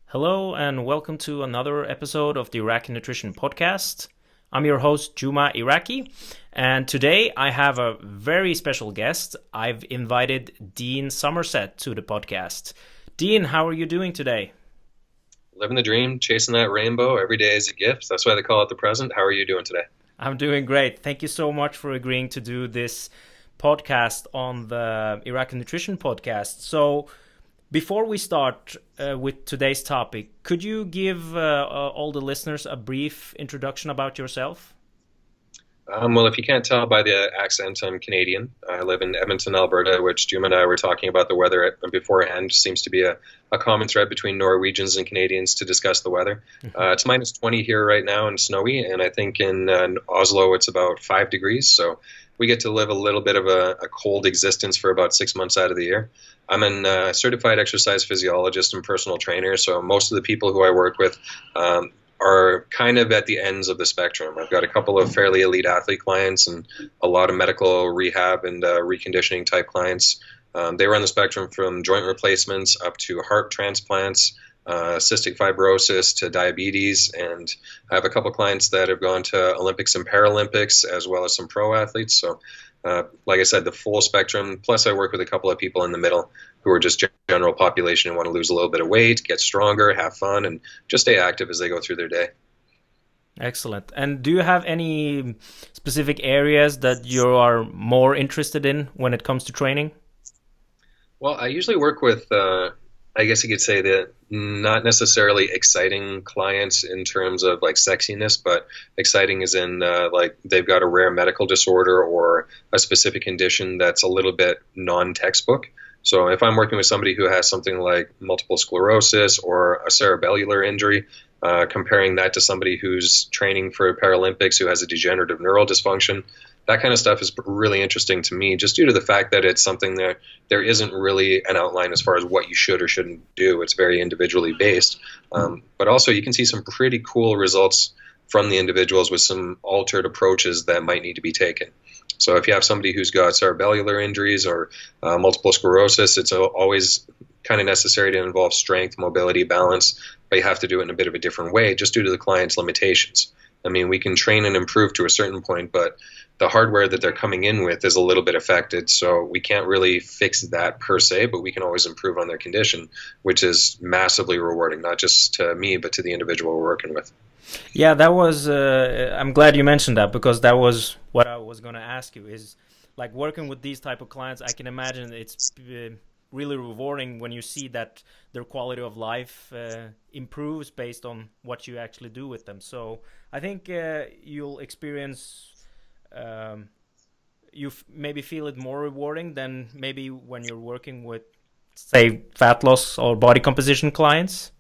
Hello and welcome to another episode of the Iraqi Nutrition Podcast. I'm your host, Juma Iraqi, and today I have a very special guest. I've invited Dean Somerset to the podcast. Dean, how are you doing today? Living the dream, chasing that rainbow. Every day is a gift. That's why they call it the present. How are you doing today? I'm doing great. Thank you so much for agreeing to do this podcast on the Iraqi Nutrition Podcast. So, before we start with today's topic, could you give all the listeners a brief introduction about yourself? Well, if you can't tell by the accent, I'm Canadian. I live in Edmonton, Alberta, which Jim and I were talking about the weather beforehand. Seems to be a common thread between Norwegians and Canadians to discuss the weather. It's minus 20 here right now and snowy, and I think in Oslo it's about 5 degrees. So we get to live a little bit of a cold existence for about 6 months out of the year. I'm a certified exercise physiologist and personal trainer, so most of the people who I work with are kind of at the ends of the spectrum. I've got a couple of fairly elite athlete clients and a lot of medical rehab and reconditioning type clients. They run the spectrum from joint replacements up to heart transplants, cystic fibrosis to diabetes, and I have a couple clients that have gone to Olympics and Paralympics as well as some pro athletes. So like I said, the full spectrum, plus I work with a couple of people in the middle who are just general population and want to lose a little bit of weight, get stronger, have fun, and just stay active as they go through their day. Excellent. And do you have any specific areas that you are more interested in when it comes to training? Well, I usually work with, I guess you could say that not necessarily exciting clients in terms of like sexiness, but exciting as in like they've got a rare medical disorder or a specific condition that's a little bit non-textbook. So if I'm working with somebody who has something like multiple sclerosis or a cerebellar injury, comparing that to somebody who's training for Paralympics who has a degenerative neural dysfunction, that kind of stuff is really interesting to me just due to the fact that it's something that there isn't really an outline as far as what you should or shouldn't do. It's very individually based. But also you can see some pretty cool results from the individuals with some altered approaches that might need to be taken. So if you have somebody who's got cerebellar injuries or multiple sclerosis, it's always kind of necessary to involve strength, mobility, balance, but you have to do it in a bit of a different way just due to the client's limitations. I mean, we can train and improve to a certain point, but the hardware that they're coming in with is a little bit affected, so we can't really fix that per se, but we can always improve on their condition, which is massively rewarding, not just to me, but to the individual we're working with. Yeah, that was, I'm glad you mentioned that, because that was what I was going to ask you, is like working with these type of clients, I can imagine it's really rewarding when you see that their quality of life improves based on what you actually do with them. So I think you'll experience, maybe feel it more rewarding than maybe when you're working with, say, fat loss or body composition clients.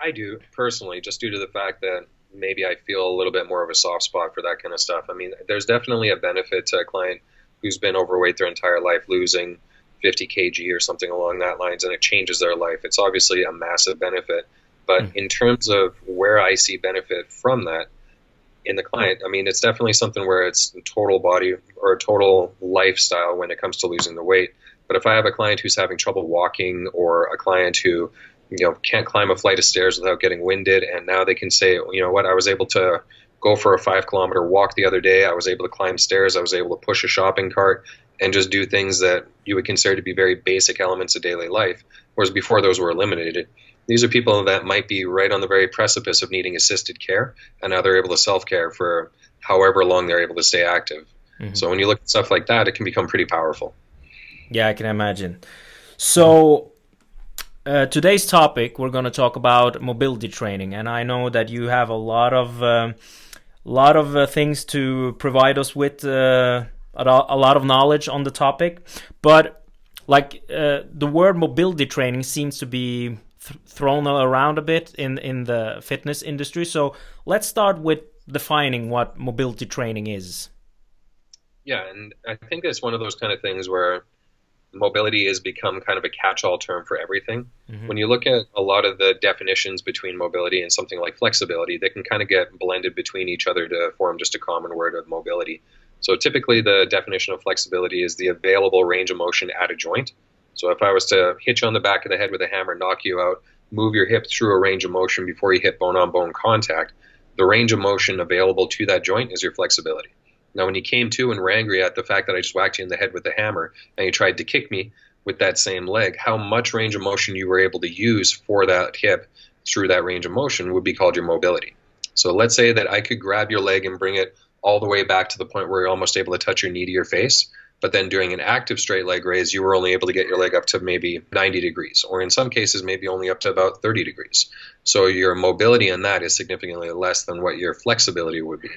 I do, personally, just due to the fact that maybe I feel a little bit more of a soft spot for that kind of stuff. I mean, there's definitely a benefit to a client who's been overweight their entire life, losing 50 kg or something along that lines, and it changes their life. It's obviously a massive benefit. But in terms of where I see benefit from that in the client, I mean, it's definitely something where it's a total body or a total lifestyle when it comes to losing the weight. But if I have a client who's having trouble walking, or a client who can't climb a flight of stairs without getting winded, and now they can say, you know what, I was able to go for a 5-kilometer walk the other day, I was able to climb stairs, I was able to push a shopping cart, and just do things that you would consider to be very basic elements of daily life, whereas before those were eliminated. These are people that might be right on the very precipice of needing assisted care, and now they're able to self-care for however long they're able to stay active. So when you look at stuff like that, it can become pretty powerful. Yeah, I can imagine. So today's topic, we're going to talk about mobility training, and I know that you have a lot of things to provide us with, a lot of knowledge on the topic. But like the word mobility training seems to be thrown around a bit in the fitness industry. So let's start with defining what mobility training is. Yeah, and I think it's one of those kind of things where mobility has become kind of a catch-all term for everything. Mm-hmm. When you look at a lot of the definitions between mobility and something like flexibility, they can kind of get blended between each other to form just a common word of mobility. So typically the definition of flexibility is the available range of motion at a joint. So if I was to hit you on the back of the head with a hammer, knock you out, move your hip through a range of motion before you hit bone-on-bone contact, the range of motion available to that joint is your flexibility. Now, when you came to and were angry at the fact that I just whacked you in the head with a hammer and you tried to kick me with that same leg, how much range of motion you were able to use for that hip through that range of motion would be called your mobility. So let's say that I could grab your leg and bring it all the way back to the point where you're almost able to touch your knee to your face, but then during an active straight leg raise, you were only able to get your leg up to maybe 90 degrees, or in some cases, maybe only up to about 30 degrees. So your mobility in that is significantly less than what your flexibility would be.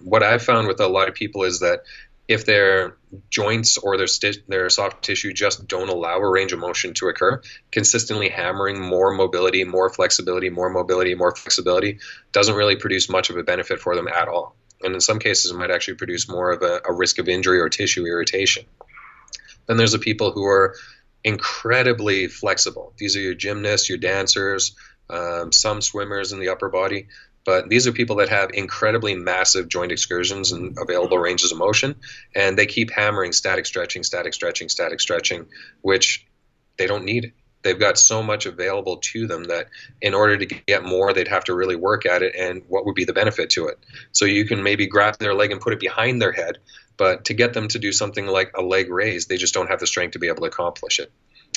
What I've found with a lot of people is that if their joints or their soft tissue just don't allow a range of motion to occur, consistently hammering more mobility, more flexibility, more mobility, more flexibility doesn't really produce much of a benefit for them at all. And in some cases, it might actually produce more of a risk of injury or tissue irritation. Then there's the people who are incredibly flexible. These are your gymnasts, your dancers, some swimmers in the upper body. But these are people that have incredibly massive joint excursions and available ranges of motion, and they keep hammering static stretching, static stretching, static stretching, which they don't need it. They've got so much available to them that in order to get more, they'd have to really work at it, and what would be the benefit to it? So you can maybe grab their leg and put it behind their head, but to get them to do something like a leg raise, they just don't have the strength to be able to accomplish it.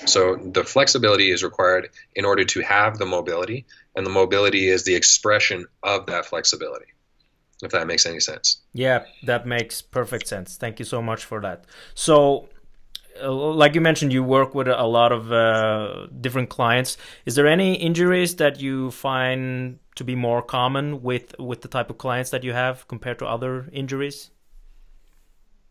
So the flexibility is required in order to have the mobility, and the mobility is the expression of that flexibility, if that makes any sense. Yeah, that makes perfect sense. Thank you so much for that. So, like you mentioned, you work with a lot of different clients. Is there any injuries that you find to be more common with the type of clients that you have compared to other injuries?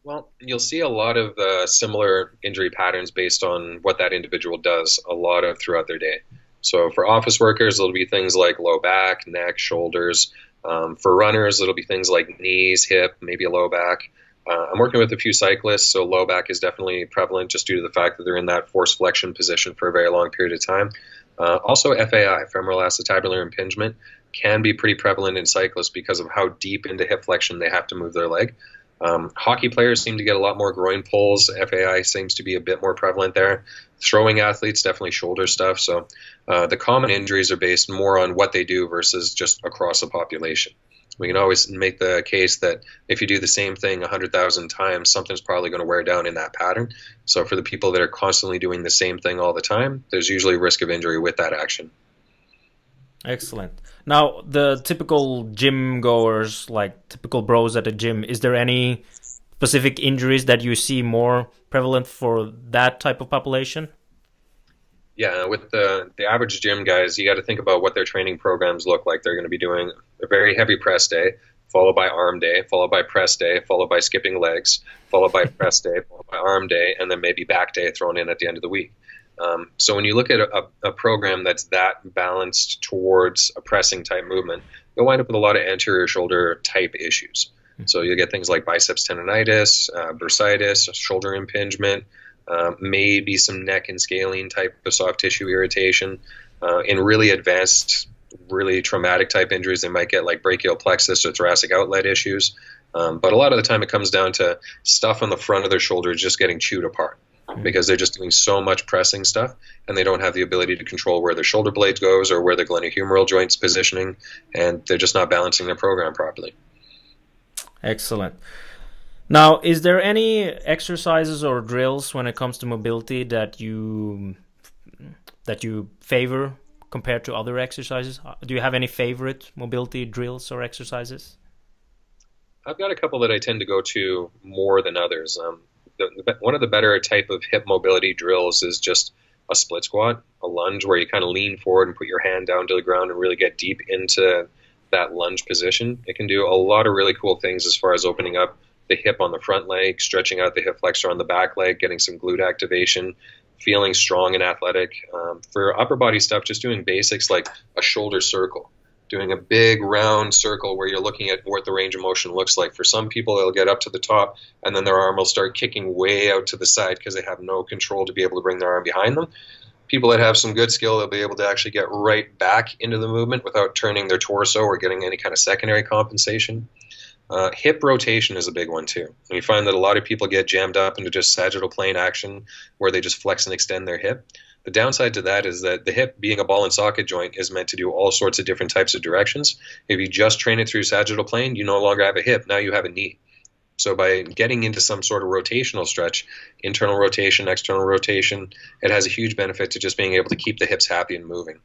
Well, you'll see a lot of similar injury patterns based on what that individual does a lot of throughout their day. So for office workers, it'll be things like low back, neck, shoulders. For runners, it'll be things like knees, hip, maybe a low back. I'm working with a few cyclists, so low back is definitely prevalent just due to the fact that they're in that forced flexion position for a very long period of time. Also FAI, femoral acetabular impingement, can be pretty prevalent in cyclists because of how deep into hip flexion they have to move their leg. Hockey players seem to get a lot more groin pulls. FAI seems to be a bit more prevalent there. Throwing athletes, definitely shoulder stuff. So the common injuries are based more on what they do versus just across the population. We can always make the case that if you do the same thing 100,000 times, something's probably going to wear down in that pattern. So for the people that are constantly doing the same thing all the time, there's usually a risk of injury with that action. Excellent. Now, the typical gym goers, like typical bros at a gym, is there any specific injuries that you see more prevalent for that type of population? Yeah, with the average gym guys, you got to think about what their training programs look like. They're going to be doing a very heavy press day, followed by arm day, followed by press day, followed by skipping legs, followed by press day, followed by arm day, and then maybe back day thrown in at the end of the week. So when you look at a program that's that balanced towards a pressing type movement, you'll wind up with a lot of anterior shoulder type issues. So you'll get things like biceps tendonitis, bursitis, shoulder impingement, maybe some neck and scalene type of soft tissue irritation. In really advanced, really traumatic type injuries, they might get like brachial plexus or thoracic outlet issues. But a lot of the time it comes down to stuff on the front of their shoulders just getting chewed apart, because they're just doing so much pressing stuff and they don't have the ability to control where their shoulder blade goes or where the glenohumeral joint's positioning, and they're just not balancing their program properly. Excellent. Now, is there any exercises or drills when it comes to mobility that you favor compared to other exercises? Do you have any favorite mobility drills or exercises? I've got a couple that I tend to go to more than others. One of the better type of hip mobility drills is just a split squat, a lunge where you kind of lean forward and put your hand down to the ground and really get deep into that lunge position. It can do a lot of really cool things as far as opening up the hip on the front leg, stretching out the hip flexor on the back leg, getting some glute activation, feeling strong and athletic. For upper body stuff, just doing basics like a shoulder circle doing a big round circle where you're looking at what the range of motion looks like. For some people, they'll get up to the top and then their arm will start kicking way out to the side because they have no control to be able to bring their arm behind them. People that have some good skill, they'll be able to actually get right back into the movement without turning their torso or getting any kind of secondary compensation. Hip rotation is a big one too. And you find that a lot of people get jammed up into just sagittal plane action where they just flex and extend their hip. The downside to that is that the hip, being a ball and socket joint, is meant to do all sorts of different types of directions. If you just train it through sagittal plane, you no longer have a hip. Now you have a knee. So by getting into some sort of rotational stretch, internal rotation, external rotation, it has a huge benefit to just being able to keep the hips happy and moving.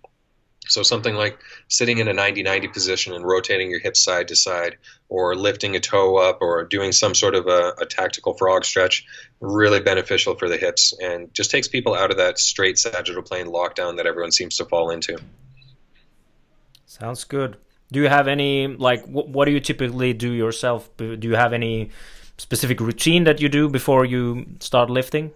So something like sitting in a 90-90 position and rotating your hips side to side, or lifting a toe up, or doing some sort of a tactical frog stretch, really beneficial for the hips and just takes people out of that straight sagittal plane lockdown that everyone seems to fall into. Sounds good. Do you have any, like, what do you typically do yourself? Do you have any specific routine that you do before you start lifting?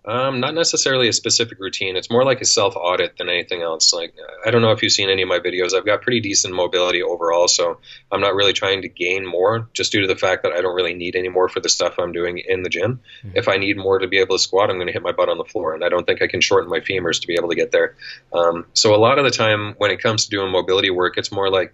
Not necessarily a specific routine. It's more like a self-audit than anything else. Like, I don't know if you've seen any of my videos. I've got pretty decent mobility overall, so I'm not really trying to gain more just due to the fact that I don't really need any more for the stuff I'm doing in the gym. Mm-hmm. If I need more to be able to squat, I'm going to hit my butt on the floor, and I don't think I can shorten my femurs to be able to get there. So a lot of the time when it comes to doing mobility work, it's more like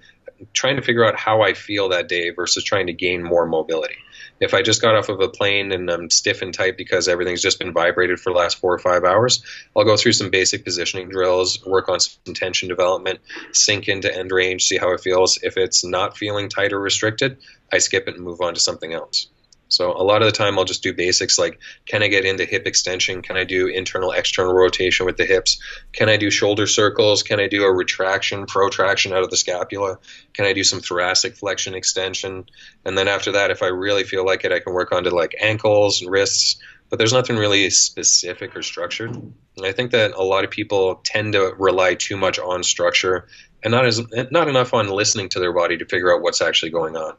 trying to figure out how I feel that day versus trying to gain more mobility. If I just got off of a plane and I'm stiff and tight because everything's just been vibrated for the last 4 or 5 hours, I'll go through some basic positioning drills, work on some tension development, sink into end range, see how it feels. If it's not feeling tight or restricted, I skip it and move on to something else. So a lot of the time I'll just do basics like, can I get into hip extension? Can I do internal, external rotation with the hips? Can I do shoulder circles? Can I do a retraction, protraction out of the scapula? Can I do some thoracic flexion extension? And then after that, if I really feel like it, I can work on to like ankles and wrists, but there's nothing really specific or structured. And I think that a lot of people tend to rely too much on structure and not enough on listening to their body to figure out what's actually going on.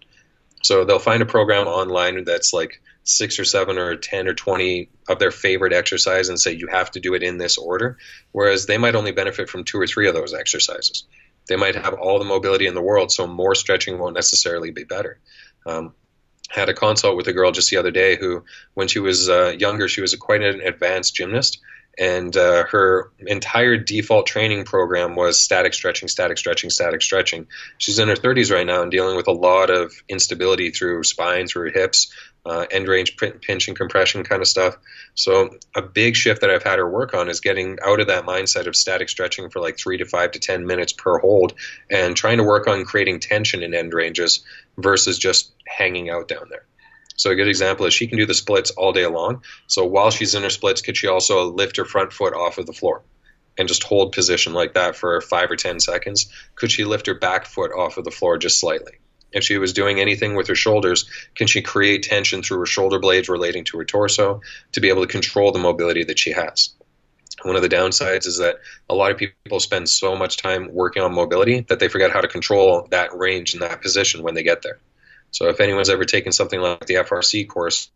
So they'll find a program online that's like 6 or 7 or 10 or 20 of their favorite exercise and say you have to do it in this order, whereas they might only benefit from 2 or 3 of those exercises. They might have all the mobility in the world, so more stretching won't necessarily be better. Had a consult with a girl just the other day who, when she was younger, she was quite an advanced gymnast, and her entire default training program was static stretching, static stretching, static stretching. She's in her 30s right now and dealing with a lot of instability through spine, through hips, end range pinch and compression kind of stuff. So a big shift that I've had her work on is getting out of that mindset of static stretching for like 3 to 5 to 10 minutes per hold and trying to work on creating tension in end ranges versus just hanging out down there. So a good example is she can do the splits all day long. So while she's in her splits, could she also lift her front foot off of the floor and just hold position like that for 5 or 10 seconds? Could she lift her back foot off of the floor just slightly? If she was doing anything with her shoulders, can she create tension through her shoulder blades relating to her torso to be able to control the mobility that she has? One of the downsides is that a lot of people spend so much time working on mobility that they forget how to control that range and that position when they get there. So if anyone's ever taken something like the FRC course,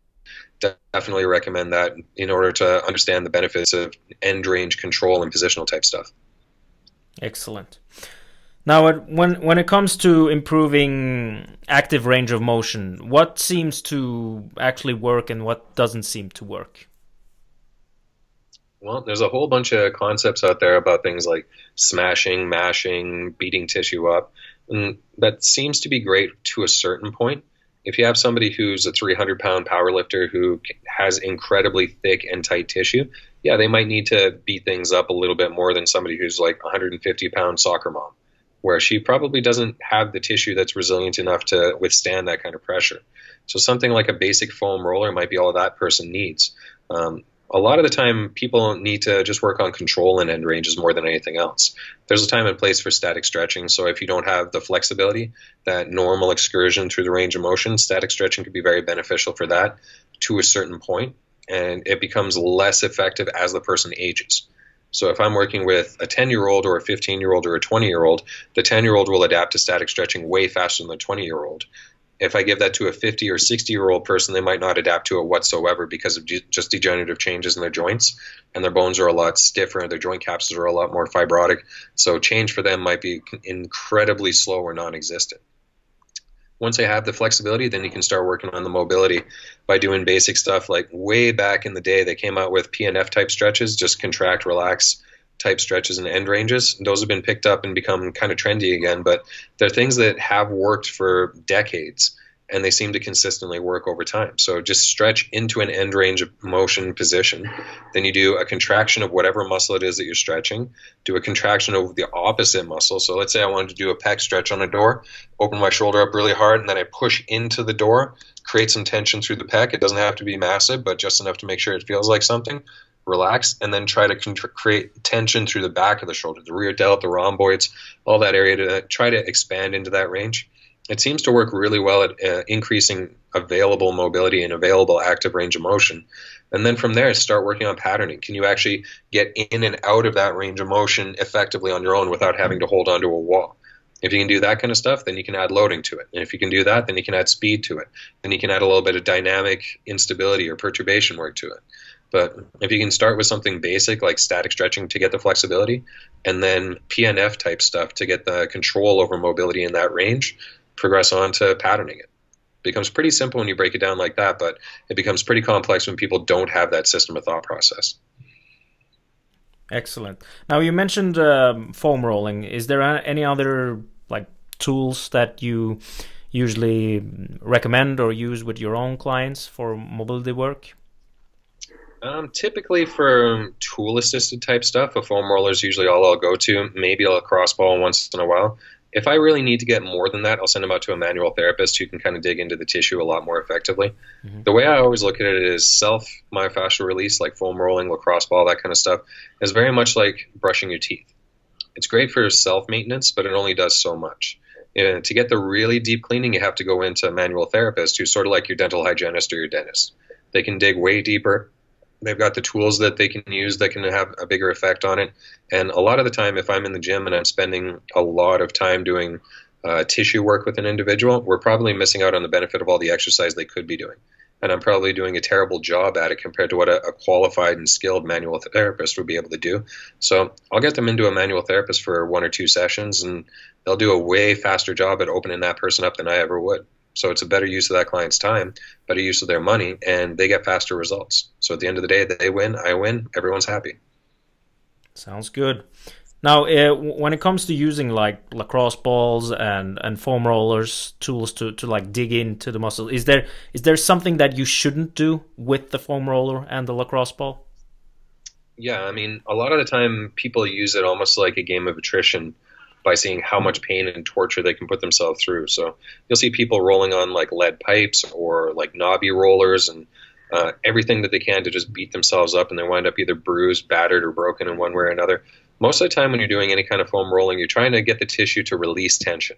definitely recommend that in order to understand the benefits of end range control and positional type stuff. Excellent. Now, when it comes to improving active range of motion, what seems to actually work and what doesn't seem to work? Well, there's a whole bunch of concepts out there about things like smashing, mashing, beating tissue up. And that seems to be great to a certain point. If you have somebody who's a 300-pound powerlifter who has incredibly thick and tight tissue, yeah, they might need to beat things up a little bit more than somebody who's like a 150-pound soccer mom, where she probably doesn't have the tissue that's resilient enough to withstand that kind of pressure. So something like a basic foam roller might be all that person needs. A lot of the time, people need to just work on control and end ranges more than anything else. There's a time and place for static stretching, so if you don't have the flexibility, that normal excursion through the range of motion, static stretching could be very beneficial for that to a certain point, and it becomes less effective as the person ages. So if I'm working with a 10-year-old or a 15-year-old or a 20-year-old, the 10-year-old will adapt to static stretching way faster than the 20-year-old. If I give that to a 50 or 60-year-old person, they might not adapt to it whatsoever because of just degenerative changes in their joints, and their bones are a lot stiffer, their joint capsules are a lot more fibrotic. So change for them might be incredibly slow or non-existent. Once they have the flexibility, then you can start working on the mobility by doing basic stuff. Like way back in the day, they came out with PNF type stretches, just contract, relax type stretches and end ranges. Those have been picked up and become kind of trendy again, but they're things that have worked for decades, and they seem to consistently work over time. So just stretch into an end range of motion position. Then you do a contraction of whatever muscle it is that you're stretching. Do a contraction of the opposite muscle. So let's say I wanted to do a pec stretch on a door, open my shoulder up really hard, and then I push into the door, create some tension through the pec. It doesn't have to be massive, but just enough to make sure it feels like something. Relax, and then try to create tension through the back of the shoulder, the rear delt, the rhomboids, all that area, to try to expand into that range. It seems to work really well at increasing available mobility and available active range of motion. And then from there, start working on patterning. Can you actually get in and out of that range of motion effectively on your own without having to hold onto a wall? If you can do that kind of stuff, then you can add loading to it. And if you can do that, then you can add speed to it. Then you can add a little bit of dynamic instability or perturbation work to it. But if you can start with something basic like static stretching to get the flexibility, and then PNF type stuff to get the control over mobility in that range, progress on to patterning it. Becomes pretty simple when you break it down like that, but it becomes pretty complex when people don't have that system of thought process. Excellent. Now you mentioned foam rolling. Is there any other like tools that you usually recommend or use with your own clients for mobility work? Typically for tool-assisted type stuff, a foam roller is usually all I'll go to. Maybe a lacrosse ball once in a while. If I really need to get more than that, I'll send them out to a manual therapist who can kind of dig into the tissue a lot more effectively. Mm-hmm. The way I always look at it is self-myofascial release, like foam rolling, lacrosse ball, that kind of stuff, is very much like brushing your teeth. It's great for self-maintenance, but it only does so much. And to get the really deep cleaning, you have to go into a manual therapist who's sort of like your dental hygienist or your dentist. They can dig way deeper. They've got the tools that they can use that can have a bigger effect on it. And a lot of the time, if I'm in the gym and I'm spending a lot of time doing tissue work with an individual, we're probably missing out on the benefit of all the exercise they could be doing. And I'm probably doing a terrible job at it compared to what a qualified and skilled manual therapist would be able to do. So I'll get them into a manual therapist for 1 or 2 sessions, and they'll do a way faster job at opening that person up than I ever would. So it's a better use of that client's time, better use of their money, and they get faster results. So at the end of the day, they win, I win, everyone's happy. Sounds good. Now, when it comes to using like lacrosse balls and foam rollers, tools to like dig into the muscle, is there something that you shouldn't do with the foam roller and the lacrosse ball? Yeah, I mean, a lot of the time people use it almost like a game of attrition, by seeing how much pain and torture they can put themselves through. So you'll see people rolling on like lead pipes or like knobby rollers and everything that they can to just beat themselves up, and they wind up either bruised, battered, or broken in one way or another. Most of the time when you're doing any kind of foam rolling, you're trying to get the tissue to release tension.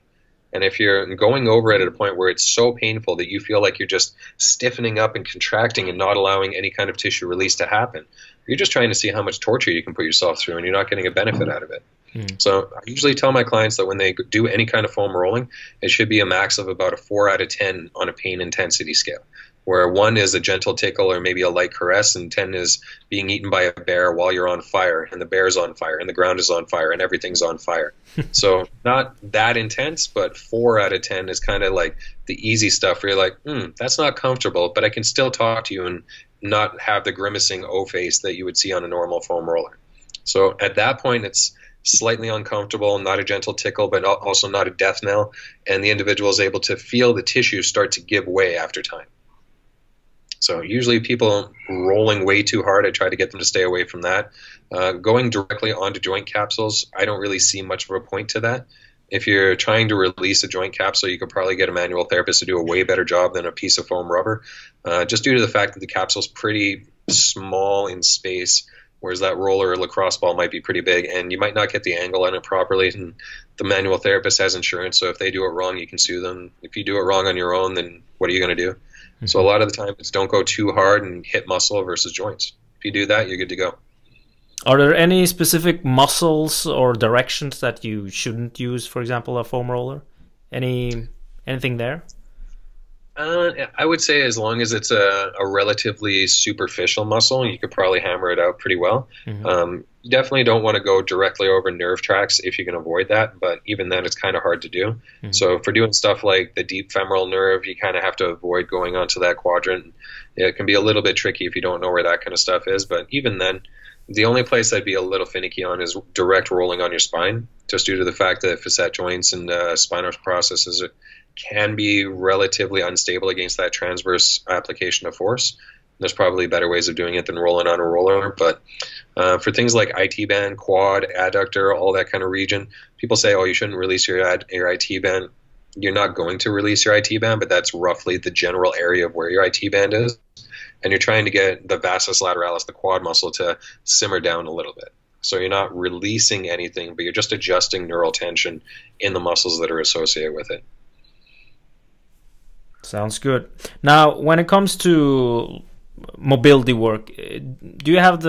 And if you're going over it at a point where it's so painful that you feel like you're just stiffening up and contracting and not allowing any kind of tissue release to happen, you're just trying to see how much torture you can put yourself through, and you're not getting a benefit out of it. So I usually tell my clients that when they do any kind of foam rolling, it should be a max of about a 4 out of 10 on a pain intensity scale, where 1 is a gentle tickle or maybe a light caress, and 10 is being eaten by a bear while you're on fire, and the bear's on fire, and the ground is on fire, and everything's on fire. So not that intense, but 4 out of 10 is kind of like the easy stuff where you're like, that's not comfortable, but I can still talk to you and not have the grimacing O face that you would see on a normal foam roller. So at that point, it's slightly uncomfortable, not a gentle tickle, but also not a death knell, and the individual is able to feel the tissue start to give way after time. So usually people rolling way too hard, I try to get them to stay away from that. Going directly onto joint capsules, I don't really see much of a point to that. If you're trying to release a joint capsule, you could probably get a manual therapist to do a way better job than a piece of foam rubber, just due to the fact that the capsule's pretty small in space, whereas that roller or lacrosse ball might be pretty big, and you might not get the angle on it properly, and the manual therapist has insurance, so if they do it wrong, you can sue them. If you do it wrong on your own, then what are you going to do? Mm-hmm. So a lot of the time, it's don't go too hard and hit muscle versus joints. If you do that, you're good to go. Are there any specific muscles or directions that you shouldn't use, for example, a foam roller? Anything there? I would say as long as it's a relatively superficial muscle, you could probably hammer it out pretty well. Hmm. You definitely don't want to go directly over nerve tracks if you can avoid that, but even then, it's kind of hard to do. Hmm. So for doing stuff like the deep femoral nerve, you kind of have to avoid going onto that quadrant. It can be a little bit tricky if you don't know where that kind of stuff is, but even then, the only place I'd be a little finicky on is direct rolling on your spine, just due to the fact that facet joints and spinal processes can be relatively unstable against that transverse application of force. There's probably better ways of doing it than rolling on a roller, but for things like IT band, quad, adductor, all that kind of region, people say, "Oh, you shouldn't release your IT band." You're not going to release your IT band, but that's roughly the general area of where your IT band is, and you're trying to get the vastus lateralis, the quad muscle, to simmer down a little bit. So you're not releasing anything, but you're just adjusting neural tension in the muscles that are associated with it. Sounds good. Now, when it comes to mobility work, do you have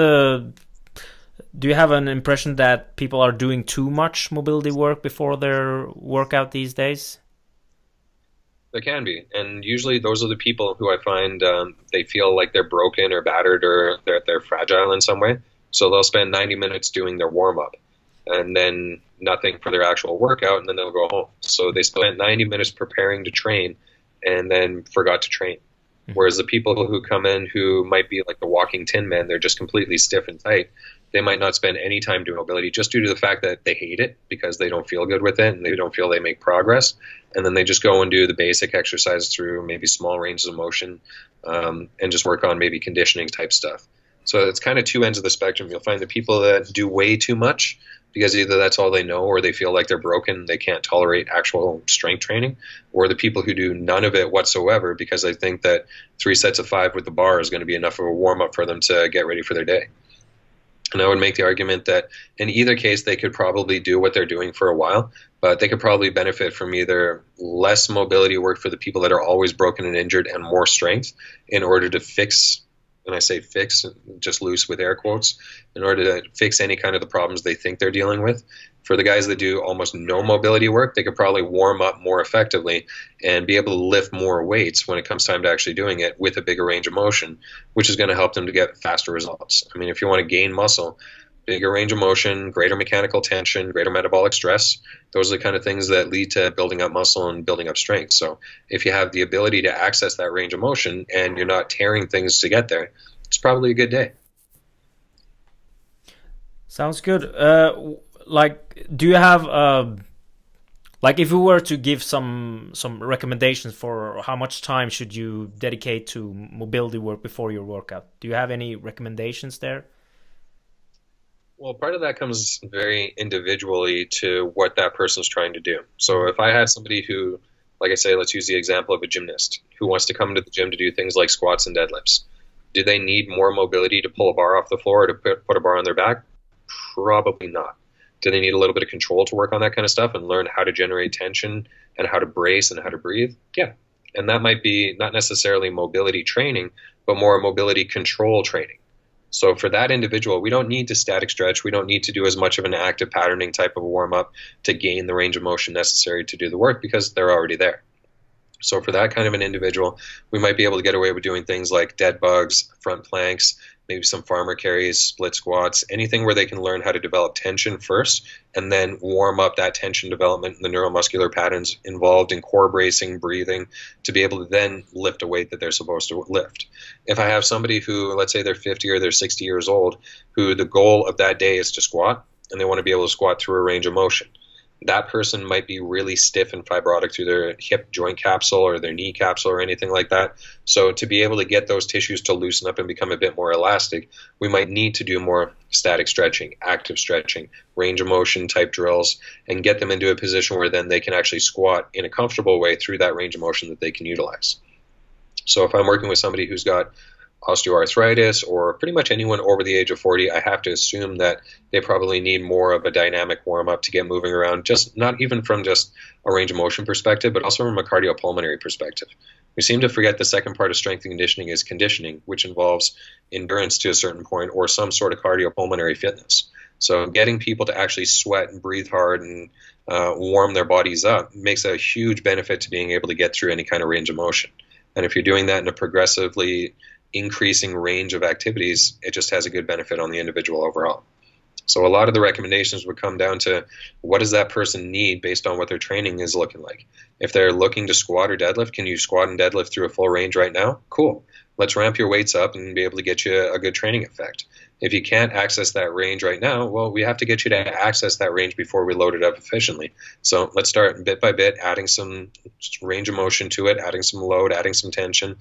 an impression that people are doing too much mobility work before their workout these days? There can be, and usually those are the people who I find they feel like they're broken or battered or they're fragile in some way. So they'll spend 90 minutes doing their warm up, and then nothing for their actual workout, and then they'll go home. So they spent 90 minutes preparing to train, and then forgot to train. Whereas the people who come in who might be like the walking tin man, they're just completely stiff and tight. They might not spend any time doing mobility just due to the fact that they hate it because they don't feel good with it and they don't feel they make progress. And then they just go and do the basic exercise through maybe small ranges of motion and just work on maybe conditioning type stuff. So it's kind of two ends of the spectrum. You'll find the people that do way too much because either that's all they know or they feel like they're broken, they can't tolerate actual strength training, or the people who do none of it whatsoever because they think that 3 sets of 5 with the bar is going to be enough of a warm-up for them to get ready for their day. And I would make the argument that in either case, they could probably do what they're doing for a while, but they could probably benefit from either less mobility work for the people that are always broken and injured and more strength in order to fix, and I say fix, just loose with air quotes, in order to fix any kind of the problems they think they're dealing with. For the guys that do almost no mobility work, they could probably warm up more effectively and be able to lift more weights when it comes time to actually doing it with a bigger range of motion, which is going to help them to get faster results. I mean, if you want to gain muscle, bigger range of motion, greater mechanical tension, greater metabolic stress, those are the kind of things that lead to building up muscle and building up strength. So if you have the ability to access that range of motion and you're not tearing things to get there, it's probably a good day. Sounds good. Do you have like if you were to give some recommendations for how much time should you dedicate to mobility work before your workout? Do you have any recommendations there? Well, part of that comes very individually to what that person's trying to do. So if I had somebody who, like I say, let's use the example of a gymnast who wants to come to the gym to do things like squats and deadlifts. Do they need more mobility to pull a bar off the floor or to put a bar on their back? Probably not. Do they need a little bit of control to work on that kind of stuff and learn how to generate tension and how to brace and how to breathe? Yeah. And that might be not necessarily mobility training, but more mobility control training. So for that individual, we don't need to static stretch. We don't need to do as much of an active patterning type of warm-up to gain the range of motion necessary to do the work because they're already there. So for that kind of an individual, we might be able to get away with doing things like dead bugs, front planks, maybe some farmer carries, split squats, anything where they can learn how to develop tension first and then warm up that tension development and the neuromuscular patterns involved in core bracing, breathing, to be able to then lift a weight that they're supposed to lift. If I have somebody who, let's say they're 50 or they're 60 years old, who the goal of that day is to squat and they want to be able to squat through a range of motion, that person might be really stiff and fibrotic through their hip joint capsule or their knee capsule or anything like that. So to be able to get those tissues to loosen up and become a bit more elastic, we might need to do more static stretching, active stretching, range of motion type drills, and get them into a position where then they can actually squat in a comfortable way through that range of motion that they can utilize. So if I'm working with somebody who's got osteoarthritis or pretty much anyone over the age of 40, I have to assume that they probably need more of a dynamic warm-up to get moving around, just not even from just a range of motion perspective, but also from a cardiopulmonary perspective. We seem to forget the second part of strength and conditioning is conditioning, which involves endurance to a certain point or some sort of cardiopulmonary fitness. So getting people to actually sweat and breathe hard and warm their bodies up makes a huge benefit to being able to get through any kind of range of motion. And if you're doing that in a progressively increasing range of activities, it just has a good benefit on the individual overall. So a lot of the recommendations would come down to what does that person need based on what their training is looking like. If they're looking to squat or deadlift, can you squat and deadlift through a full range right now? Cool. Let's ramp your weights up and be able to get you a good training effect. If you can't access that range right now, well, we have to get you to access that range before we load it up efficiently. So let's start bit by bit, adding some range of motion to it, adding some load, adding some tension,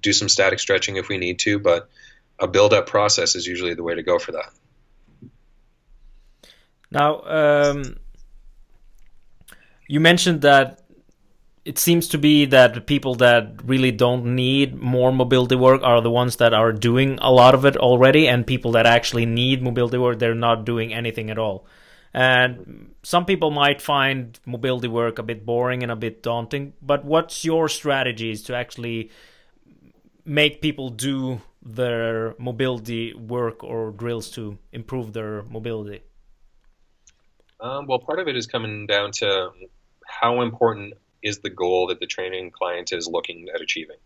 do some static stretching if we need to, but a build-up process is usually the way to go for that. Now, you mentioned that it seems to be that the people that really don't need more mobility work are the ones that are doing a lot of it already, and people that actually need mobility work, they're not doing anything at all. And some people might find mobility work a bit boring and a bit daunting, but what's your strategies to actually make people do their mobility work or drills to improve their mobility? Well, part of it is coming down to how important is the goal that the training client is looking at achieving.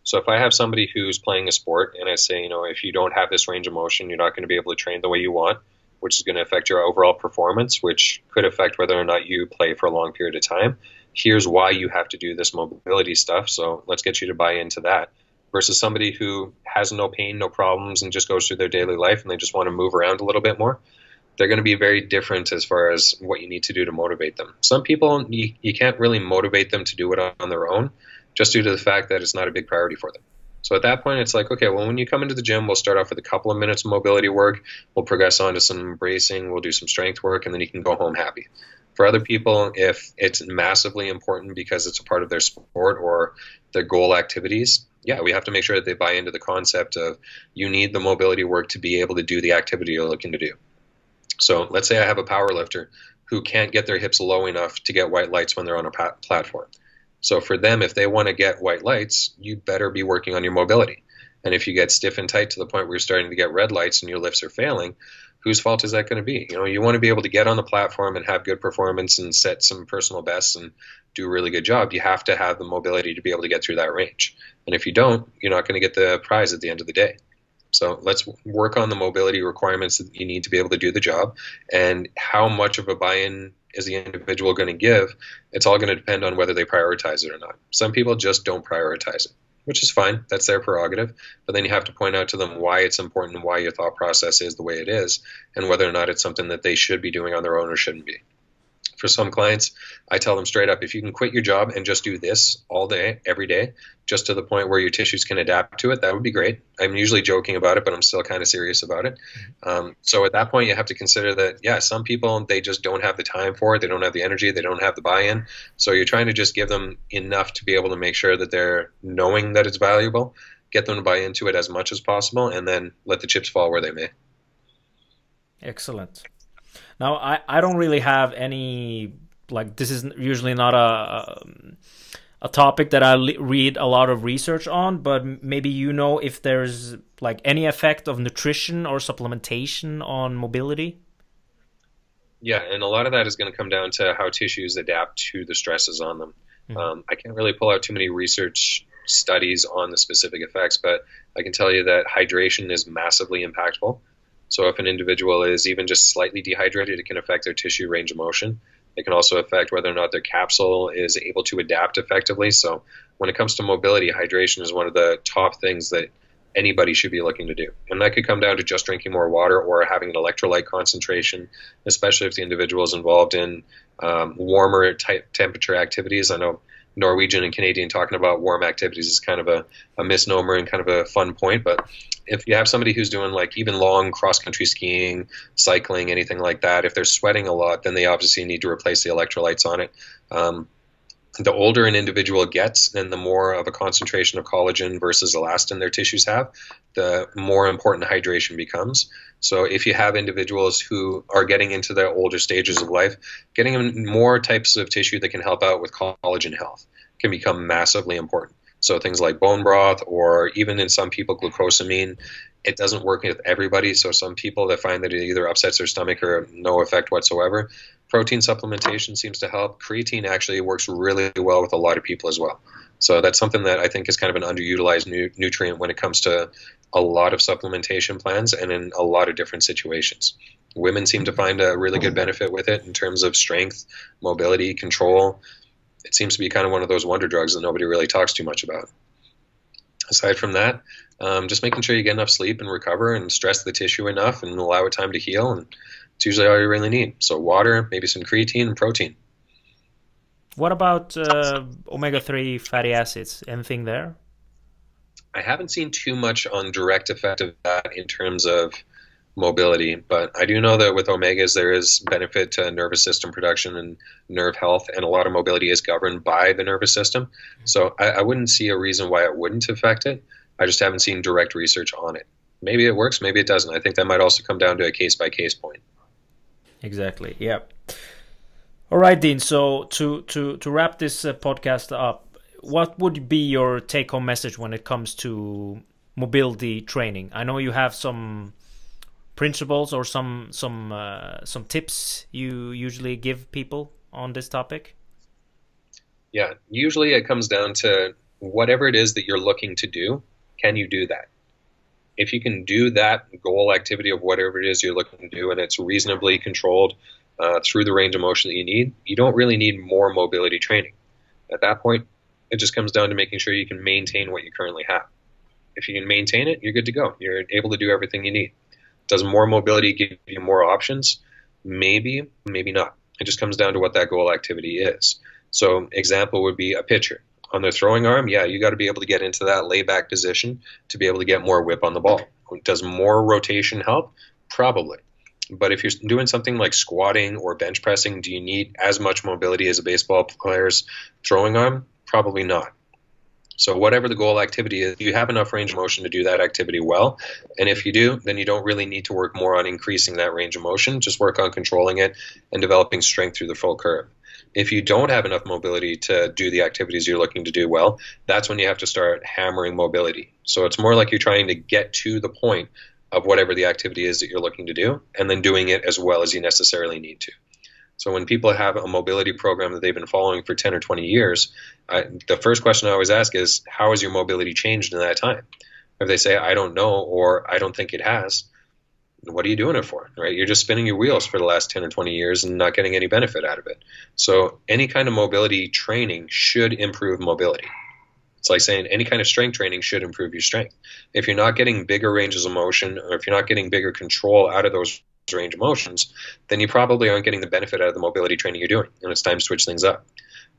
So if I have somebody who's playing a sport and I say, if you don't have this range of motion, you're not going to be able to train the way you want, which is going to affect your overall performance, which could affect whether or not you play for a long period of time. Here's why you have to do this mobility stuff. So let's get you to buy into that. Versus somebody who has no pain, no problems, and just goes through their daily life and they just want to move around a little bit more. They're going to be very different as far as what you need to do to motivate them. Some people, you can't really motivate them to do it on their own, just due to the fact that it's not a big priority for them. So at that point, it's like, okay, well, when you come into the gym, we'll start off with a couple of minutes of mobility work. We'll progress on to some bracing. We'll do some strength work, and then you can go home happy. For other people, if it's massively important because it's a part of their sport or their goal activities, yeah, we have to make sure that they buy into the concept of you need the mobility work to be able to do the activity you're looking to do. So let's say I have a power lifter who can't get their hips low enough to get white lights when they're on a platform. So for them, if they want to get white lights, you better be working on your mobility. And if you get stiff and tight to the point where you're starting to get red lights and your lifts are failing, whose fault is that going to be? You want to be able to get on the platform and have good performance and set some personal bests and do a really good job. You have to have the mobility to be able to get through that range. And if you don't, you're not going to get the prize at the end of the day. So let's work on the mobility requirements that you need to be able to do the job, and how much of a buy-in is the individual going to give. It's all going to depend on whether they prioritize it or not. Some people just don't prioritize it, which is fine. That's their prerogative. But then you have to point out to them why it's important and why your thought process is the way it is, and whether or not it's something that they should be doing on their own or shouldn't be. For some clients, I tell them straight up, if you can quit your job and just do this all day, every day, just to the point where your tissues can adapt to it, that would be great. I'm usually joking about it, but I'm still kind of serious about it. So at that point, you have to consider that, yeah, some people, they just don't have the time for it. They don't have the energy. They don't have the buy-in. So you're trying to just give them enough to be able to make sure that they're knowing that it's valuable, get them to buy into it as much as possible, and then let the chips fall where they may. Excellent. Now, I don't really have any, this is usually not a topic that I read a lot of research on, but maybe if there's any effect of nutrition or supplementation on mobility? Yeah, and a lot of that is going to come down to how tissues adapt to the stresses on them. Mm-hmm. I can't really pull out too many research studies on the specific effects, but I can tell you that hydration is massively impactful. So if an individual is even just slightly dehydrated, it can affect their tissue range of motion. It can also affect whether or not their capsule is able to adapt effectively. So when it comes to mobility, hydration is one of the top things that anybody should be looking to do. And that could come down to just drinking more water or having an electrolyte concentration, especially if the individual is involved in warmer type temperature activities. I know Norwegian and Canadian talking about warm activities is kind of a misnomer and kind of a fun point, but if you have somebody who's doing even long cross-country skiing, cycling, anything like that, if they're sweating a lot, then they obviously need to replace the electrolytes on it. The older an individual gets and the more of a concentration of collagen versus elastin their tissues have, the more important hydration becomes. So if you have individuals who are getting into the older stages of life, getting them more types of tissue that can help out with collagen health can become massively important. So things like bone broth, or even in some people, glucosamine. It doesn't work with everybody. So some people that find that it either upsets their stomach or no effect whatsoever. Protein supplementation seems to help. Creatine actually works really well with a lot of people as well. So that's something that I think is kind of an underutilized nutrient when it comes to a lot of supplementation plans and in a lot of different situations. Women seem to find a really good benefit with it in terms of strength, mobility, control. It seems to be kind of one of those wonder drugs that nobody really talks too much about. Aside from that, just making sure you get enough sleep and recover and stress the tissue enough and allow it time to heal. And it's usually all you really need. So water, maybe some creatine and protein. What about omega-3 fatty acids? Anything there? I haven't seen too much on direct effect of that in terms of mobility, but I do know that with omegas there is benefit to nervous system production and nerve health, and a lot of mobility is governed by the nervous system. So I wouldn't see a reason why it wouldn't affect it. I just haven't seen direct research on it. Maybe it works, maybe it doesn't. I think that might also come down to a case-by-case point. Exactly, yeah. All right, Dean, so to wrap this podcast up, what would be your take-home message when it comes to mobility training? I know you have some principles or some tips you usually give people on this topic. Yeah, usually it comes down to whatever it is that you're looking to do, can you do that? If you can do that goal activity of whatever it is you're looking to do and it's reasonably controlled through the range of motion that you need, you don't really need more mobility training. At that point, it just comes down to making sure you can maintain what you currently have. If you can maintain it, you're good to go. You're able to do everything you need. Does more mobility give you more options? Maybe, maybe not. It just comes down to what that goal activity is. So example would be a pitcher. On their throwing arm, yeah, you got to be able to get into that layback position to be able to get more whip on the ball. Does more rotation help? Probably. But if you're doing something like squatting or bench pressing, do you need as much mobility as a baseball player's throwing arm? Probably not. So whatever the goal activity is, you have enough range of motion to do that activity well. And if you do, then you don't really need to work more on increasing that range of motion. Just work on controlling it and developing strength through the full curve. If you don't have enough mobility to do the activities you're looking to do well, that's when you have to start hammering mobility. So it's more like you're trying to get to the point of whatever the activity is that you're looking to do, and then doing it as well as you necessarily need to. So when people have a mobility program that they've been following for 10 or 20 years, the first question I always ask is, how has your mobility changed in that time? If they say, I don't know, or I don't think it has, what are you doing it for, right? You're just spinning your wheels for the last 10 or 20 years and not getting any benefit out of it. So any kind of mobility training should improve mobility. It's like saying any kind of strength training should improve your strength. If you're not getting bigger ranges of motion, or if you're not getting bigger control out of those range of motions, then you probably aren't getting the benefit out of the mobility training you're doing, and it's time to switch things up.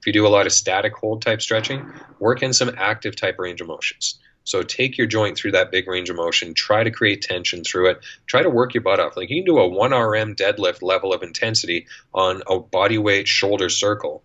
If you do a lot of static hold type stretching, work in some active type range of motions. So take your joint through that big range of motion, try to create tension through it, try to work your butt off. Like you can do a 1 RM deadlift level of intensity on a body weight shoulder circle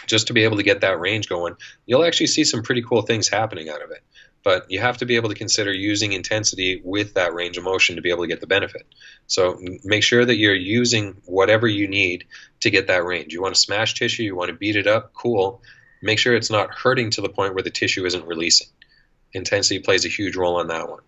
just to be able to get that range going. You'll actually see some pretty cool things happening out of it. But you have to be able to consider using intensity with that range of motion to be able to get the benefit. So make sure that you're using whatever you need to get that range. You want to smash tissue, you want to beat it up, cool. Make sure it's not hurting to the point where the tissue isn't releasing. Intensity plays a huge role on that one.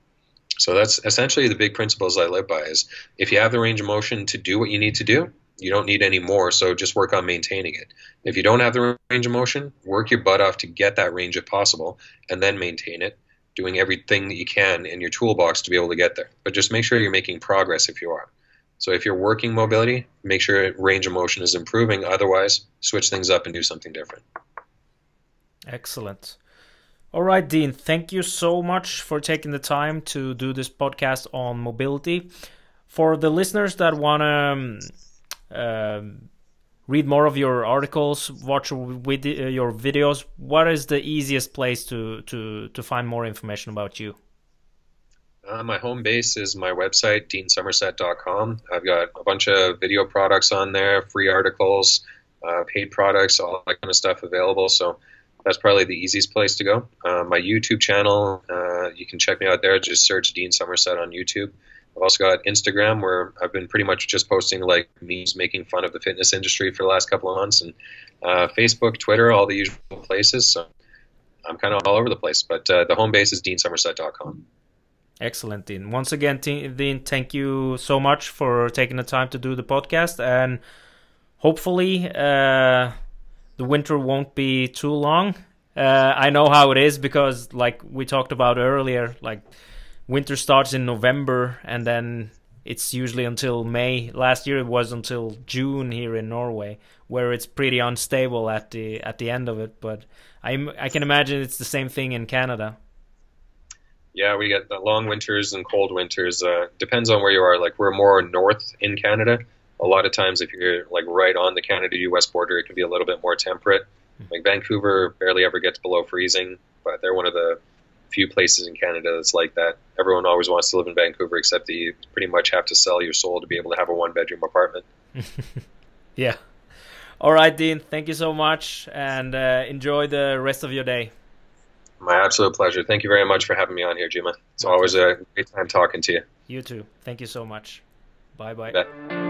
So that's essentially the big principles I live by is if you have the range of motion to do what you need to do, you don't need any more, so just work on maintaining it. If you don't have the range of motion, work your butt off to get that range if possible, and then maintain it, doing everything that you can in your toolbox to be able to get there. But just make sure you're making progress if you are. So if you're working mobility, make sure range of motion is improving. Otherwise, switch things up and do something different. Excellent. All right, Dean, thank you so much for taking the time to do this podcast on mobility. For the listeners that want to read more of your articles, watch your videos, what is the easiest place to find more information about you? My home base is my website, deansomerset.com. I've got a bunch of video products on there, free articles, paid products, all that kind of stuff available. So that's probably the easiest place to go. My YouTube channel, you can check me out there. Just search Dean Somerset on YouTube. I've also got Instagram, where I've been pretty much just posting like memes making fun of the fitness industry for the last couple of months, and Facebook, Twitter, all the usual places. So I'm kind of all over the place, but the home base is deansomerset.com. Excellent, Dean. Once again, Dean, thank you so much for taking the time to do the podcast, and hopefully the winter won't be too long. I know how it is because, like we talked about earlier, like winter starts in November and then it's usually until May. Last year it was until June here in Norway, where it's pretty unstable at the end of it. But I can imagine it's the same thing in Canada. Yeah, we get the long winters and cold winters. Depends on where you are. Like we're more north in Canada. A lot of times, if you're like right on the Canada-U.S. border, it can be a little bit more temperate. Like Vancouver barely ever gets below freezing, but they're one of the few places in Canada that's like that. Everyone always wants to live in Vancouver, except that you pretty much have to sell your soul to be able to have a one-bedroom apartment. Yeah. All right, Dean. Thank you so much, and enjoy the rest of your day. My absolute pleasure. Thank you very much for having me on here, Juma. It's always a great time talking to you. You too. Thank you so much. Bye-bye. Bye.